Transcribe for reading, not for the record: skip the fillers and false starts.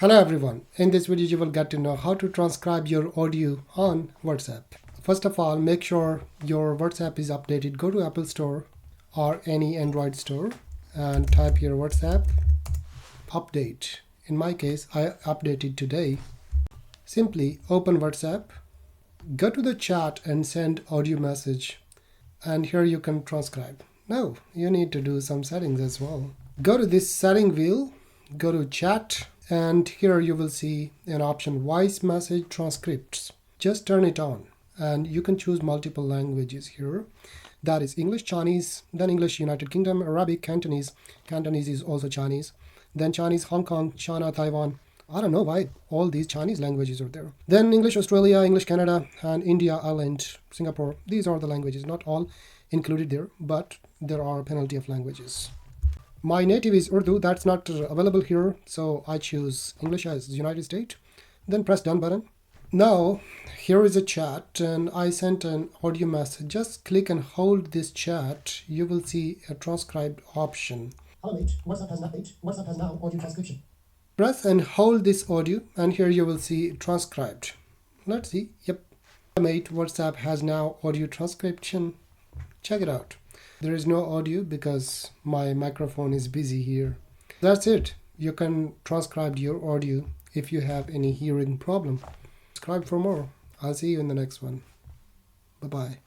Hello everyone, in this video you will get to know how to transcribe your audio on WhatsApp. First of all, make sure your WhatsApp is updated. Go to Apple Store or any Android store and type your WhatsApp update. In my case, I updated today. Simply open WhatsApp, go to the chat and send audio message, and here you can transcribe. Now you need to do some settings as well. Go to this setting wheel, go to chat, and here you will see an option voice message transcripts. Just turn it on and you can choose multiple languages here. That is English, Chinese, then English United Kingdom, Arabic, Cantonese. Cantonese is also Chinese. Then Chinese, Hong Kong, China, Taiwan. I don't know why all these Chinese languages are there. Then English Australia, English Canada, and India, Ireland, Singapore. These are the languages, not all included there, but there are plenty of languages. My native is Urdu, that's not available here, so I choose English as United States. Then press done button. Now here is a chat and I sent an audio message. Just click and hold this chat. You will see a transcribed option. Hello mate, WhatsApp has now audio transcription. Press and hold this audio and here you will see transcribed. Let's see. Yep. Mate, WhatsApp has now audio transcription. Check it out. There is no audio because my microphone is busy here. That's it. You can transcribe your audio if you have any hearing problem. Subscribe for more. I'll see you in the next one. Bye-bye.